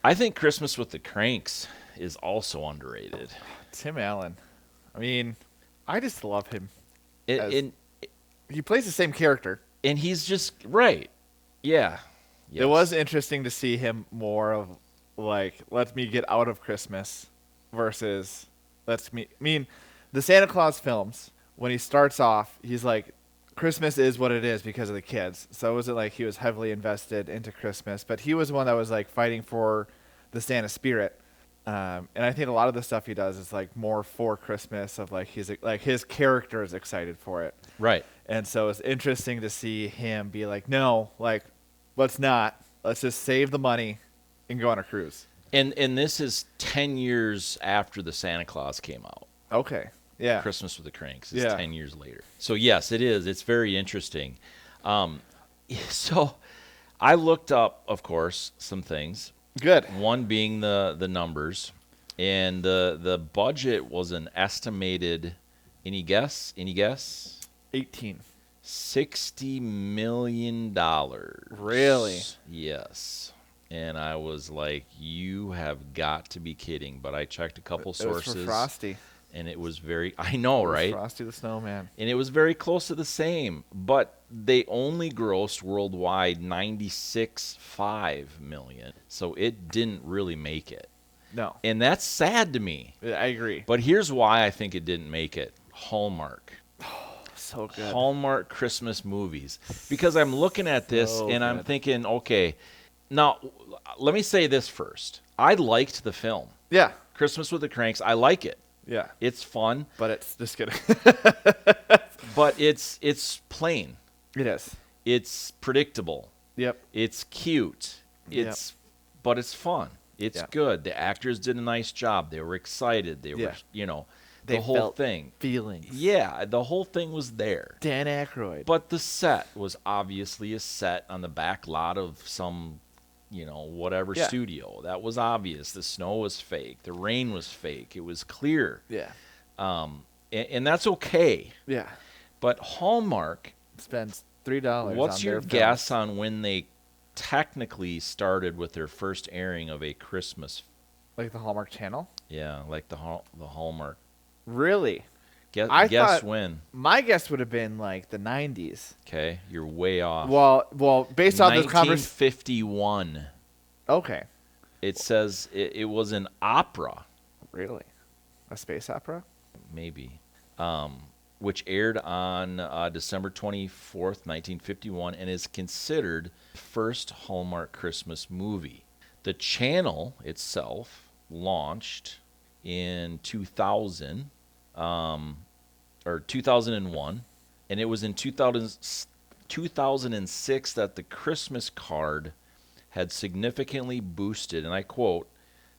I think Christmas with the Cranks is also underrated. Tim Allen. I mean, I just love him. It, As, and he plays the same character. and he's just right. Yeah. It Yes. was interesting to see him more of like, let me get out of Christmas versus let's me. I mean, the Santa Claus films, when he starts off, he's like, Christmas is what it is because of the kids. So it wasn't like he was heavily invested into Christmas, but he was one that was like fighting for the Santa spirit. And I think a lot of the stuff he does is like more for Christmas of like his character is excited for it. Right. And so it's interesting to see him be like, no, like, let's not. Let's just save the money and go on a cruise. And this is 10 years after the Santa Claus came out. Okay. Yeah. Christmas with the Cranks is Yeah. 10 years later. So yes, it is. It's very interesting. So I looked up, of course, some things. Good. One being the numbers, and the budget was an estimated. Any guess? 18. $60 million. Really? Yes. And I was like, you have got to be kidding. But I checked a couple sources. It was for Frosty. And it was very, I know, right? Frosty the Snowman. And it was very close to the same. But they only grossed worldwide 96.5 million. So it didn't really make it. No. And that's sad to me. I agree. But here's why I think it didn't make it. Hallmark. So good. Hallmark Christmas movies. Because I'm looking at this So and I'm good. thinking, okay, now let me say this first. I liked the film. Yeah. Christmas with the Cranks. I like it. Yeah. It's fun, But it's just kidding. but it's plain. It is. It's predictable. Yep. It's cute. But it's fun. It's Yeah. good. The actors did a nice job. They were excited. They Yeah. were, They the whole felt thing. feelings. Yeah, the whole thing was there. Dan Aykroyd. But the set was obviously a set on the back lot of some, whatever Yeah. studio. That was obvious. The snow was fake. The rain was fake. It was clear. Yeah. And that's okay. Yeah. But Hallmark, Spends $3. what's on your their films. guess on when they technically started with their first airing of a Christmas? Like the Hallmark Channel? Yeah, like the Hallmark. Really? Guess I thought- when. My guess would have been like the 90s. Okay, you're way off. Well, based on this conversation. 1951. Okay. It says it was an opera, Really? A space opera? maybe, which aired on December 24th, 1951, and is considered the first Hallmark Christmas movie. The channel itself launched in 2000, or 2001, and it was in 2006 that the Christmas card had significantly boosted, and I quote,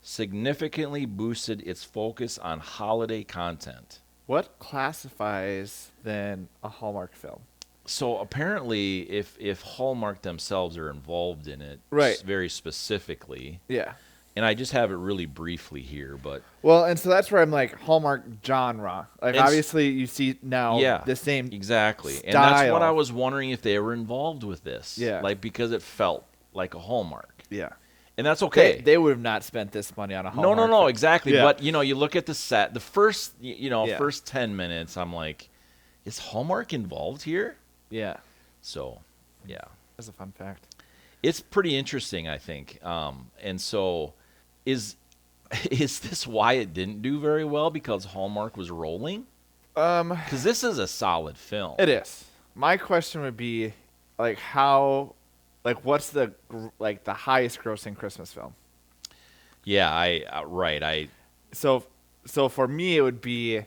significantly boosted its focus on holiday content. What classifies then a Hallmark film? So apparently, if Hallmark themselves are involved in it, Right. very specifically, Yeah. and I just have it really briefly here, but Well, and so that's where I'm like Hallmark genre. Like It's- obviously you see now yeah, the same. exactly, and that's what style. I was wondering if they were involved with this, Yeah. like because it felt like a Hallmark, Yeah. and that's okay. They would have not spent this money on a No, Hallmark. no, film. exactly. Yeah. But you look at the set. The first, Yeah. first 10 minutes, I'm like, is Hallmark involved here? Yeah. So, yeah, That's a fun fact. it's pretty interesting, I think. And so, is this why it didn't do very well? Because Hallmark was rolling? Because this is a solid film. It is. My question would be, like, what's the highest grossing Christmas film? Yeah, right. So for me, it would be,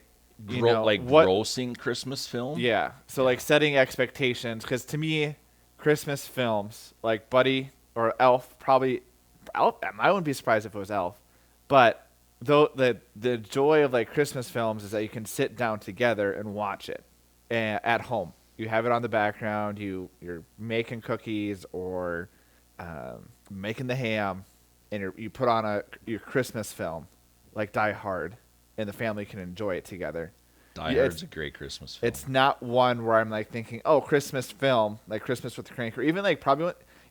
Grossing Christmas film. Yeah. So like setting expectations, because to me, Christmas films like Buddy or Elf, probably Elf. I wouldn't be surprised if it was Elf, but though the joy of like Christmas films is that you can sit down together and watch it at home. You have it on the background. You're making cookies or making the ham, and you put on your Christmas film like Die Hard, and the family can enjoy it together. Die Hard's a great Christmas film. It's not one where I'm like thinking, oh, Christmas film, like Christmas with the Crank, or even like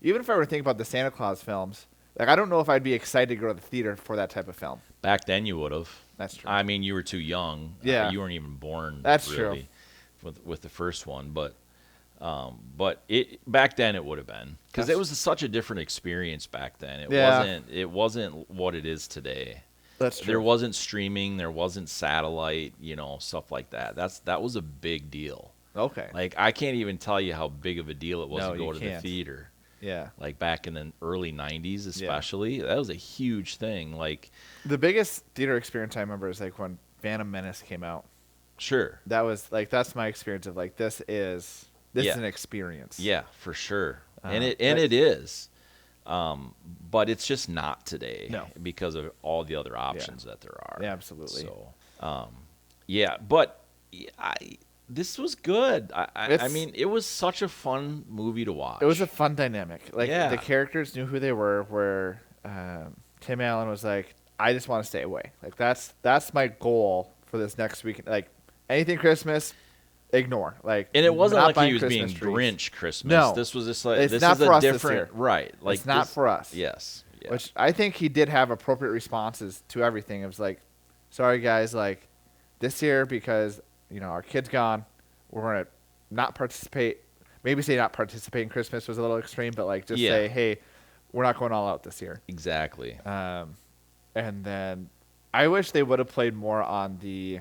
even if I were to think about the Santa Claus films, Like, I don't know if I'd be excited to go to the theater for that type of film. Back then you would have. That's true. I mean, you were too young. Yeah. You weren't even born. That's really, true. With the first one, but it back then it would have been because it was such a different experience back then. It wasn't what it is today. That's true. There wasn't streaming. There wasn't satellite. Stuff like that. That was a big deal. Okay. Like I can't even tell you how big of a deal it was No, to go you to the can't. theater. Yeah. Like back in the early '90s, especially, that was a huge thing. Like the biggest theater experience I remember is like when Phantom Menace came out. Sure. That was like that's my experience of like this is an experience. Yeah, for sure. And it is. But it's just not today. No. Because of all the other options that there are. Yeah, absolutely. So, but this was good. I mean, it was such a fun movie to watch. It was a fun dynamic. Like the characters knew who they were. Where Tim Allen was like, I just want to stay away. Like that's my goal for this next week. Like anything Christmas, ignore. Like, and it wasn't like he was Christmas being trees. Grinch Christmas. No, this was just like it's this not is for a us different this year. right. Like it's not for us. Yes. Yeah. Which I think he did have appropriate responses to everything. It was like, sorry guys, like this year because our kid's gone, we're gonna not participate. Maybe say not participate in Christmas was a little extreme, but like just say, hey, we're not going all out this year. Exactly. And then I wish they would have played more on the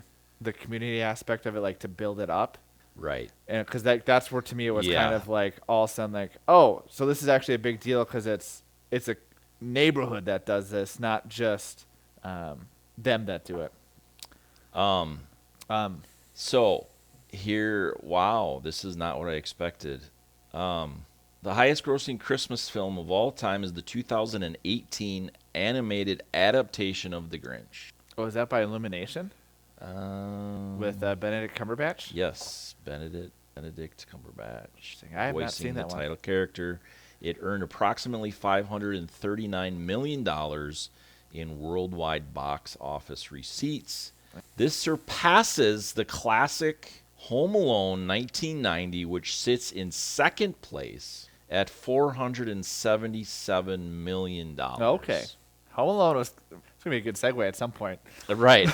community aspect of it, like to build it up. Right. And because that's where to me it was kind of like all of a sudden like, oh, so this is actually a big deal because it's a neighborhood that does this, not just them that do it. So here, wow, this is not what I expected. The highest grossing Christmas film of all time is the 2018 animated adaptation of The Grinch. Oh, is that by Illumination? With Benedict Cumberbatch? Yes, Benedict Cumberbatch. I have not seen that one. The title character. It earned approximately $539 million in worldwide box office receipts. This surpasses the classic Home Alone 1990, which sits in second place at $477 million. Okay. Home Alone was it's going to be a good segue at some point. Right.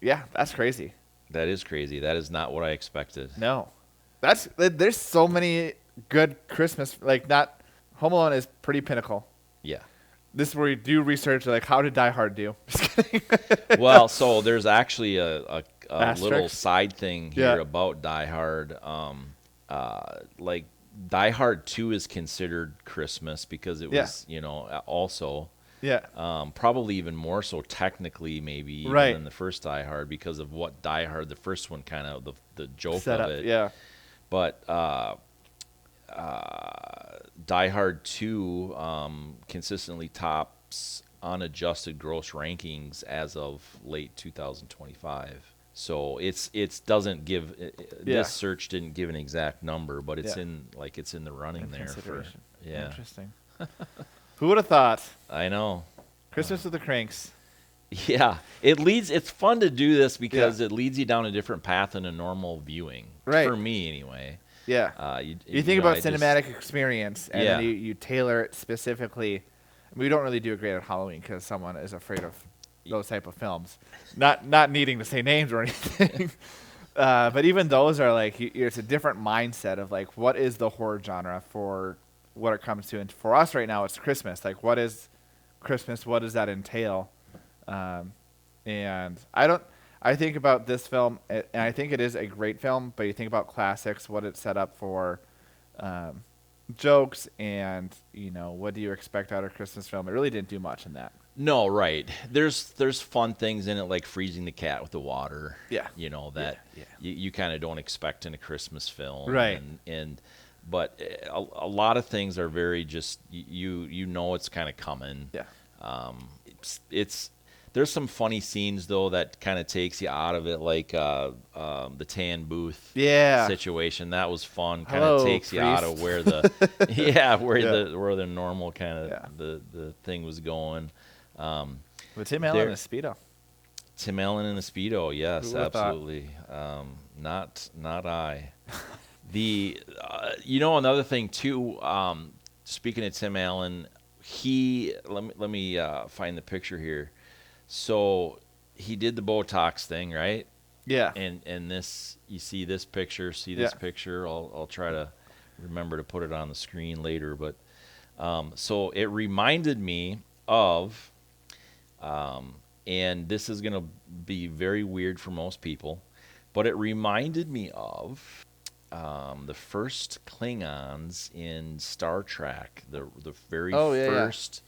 Yeah, that's crazy. That is crazy. That is not what I expected. No. There's so many good Christmas, like not Home Alone is pretty pinnacle. Yeah. This is where you do research, like how did Die Hard do? Just kidding. Well, so there's actually a little Asterisk? side thing here about Die Hard. Like Die Hard 2 is considered Christmas because it was, also. Yeah. Probably even more so technically maybe even than the first Die Hard because of what Die Hard, the first one kind of, the joke Set of up, it. yeah. But Die Hard 2 consistently tops unadjusted gross rankings as of late 2025. So it doesn't give this search didn't give an exact number, but it's in the running there for Interesting. Who would have thought? I know. Christmas with the Kranks. Yeah, it's fun to do this because it leads you down a different path than a normal viewing. Right. For me anyway. Yeah. You think about cinematic experience and then you tailor it specifically. We don't really do it great at Halloween because someone is afraid of those type of films. Not needing to say names or anything. But even those are like, it's a different mindset of like, what is the horror genre for what it comes to? And for us right now, it's Christmas. Like, what is Christmas? What does that entail? And I think about this film, and I think it is a great film, but you think about classics, what it set up for jokes, and, what do you expect out of a Christmas film? It really didn't do much in that. No, right. There's fun things in it like freezing the cat with the water. Yeah. You kind of don't expect in a Christmas film. Right. But a lot of things are very just it's kind of coming. Yeah. There's some funny scenes though that kind of takes you out of it, like the tan booth situation. That was fun. Kind of takes you out of where the where the normal kind of the thing was going. With Tim Allen in a Speedo. Tim Allen in a Speedo, yes, absolutely. Not I. Another thing too. Speaking of Tim Allen, let me find the picture here. So he did the Botox thing, right? Yeah. And this, you see this picture, Yeah. picture. I'll try to remember to put it on the screen later. But so it reminded me of, and this is gonna be very weird for most people, but it reminded me of the first Klingons in Star Trek, the very Oh, yeah, yeah. first,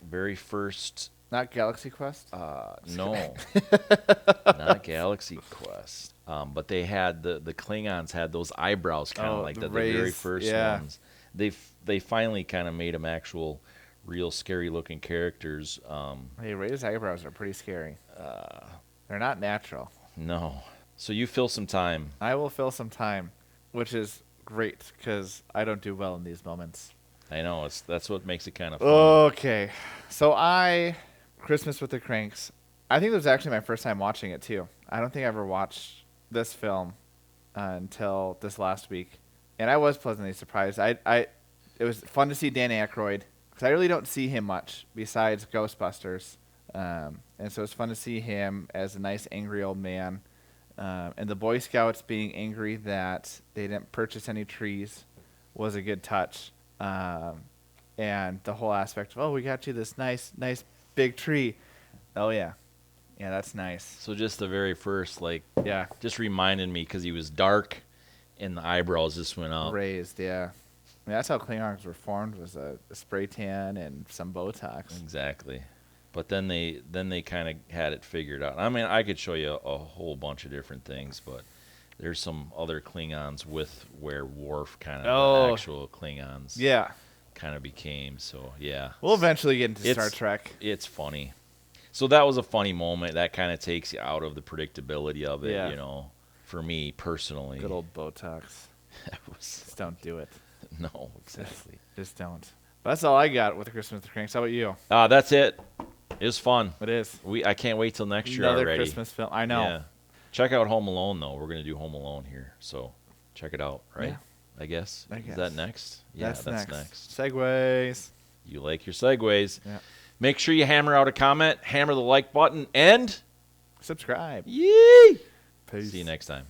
very first. Not Galaxy Quest? No, not Galaxy Quest. But they had the Klingons had those eyebrows kind of like the that. The very raised, first yeah. ones. They finally kind of made them actual, real scary looking characters. Hey, raised eyebrows are pretty scary. They're not natural. No. So you fill some time. I will fill some time, which is great because I don't do well in these moments. I know that's what makes it kind of fun. Okay, so Christmas with the Kranks. I think it was actually my first time watching it too. I don't think I ever watched this film until this last week, and I was pleasantly surprised. It was fun to see Dan Aykroyd because I really don't see him much besides Ghostbusters, and so it's fun to see him as a nice angry old man. And the Boy Scouts being angry that they didn't purchase any trees was a good touch. And the whole aspect of, oh, we got you this nice big tree. Oh, yeah. Yeah, that's nice. So just the very first, Yeah. just reminded me because he was dark and the eyebrows just went up. Raised, yeah. I mean, that's how Klingons were formed, was a spray tan and some Botox. Exactly. But then they kind of had it figured out. I mean, I could show you a whole bunch of different things, but there's some other Klingons with where Worf kind of the actual Klingons kind of became. So, yeah. We'll eventually get into Star Trek. It's funny. So that was a funny moment. That kind of takes you out of the predictability of it, for me personally. Good old Botox. Just don't do it. No, exactly. Just don't. But that's all I got with Christmas with the Kranks. How about you? That's it. It was fun. It is. I can't wait till next year Another already. Christmas film. I know. Yeah. Check out Home Alone, though. We're going to do Home Alone here. So check it out, right? Yeah. I guess. I guess. Is that next? Yeah, that's next. Segues. You like your segues. Yeah. Make sure you hammer out a comment, hammer the like button, and Subscribe. yee! Peace. See you next time.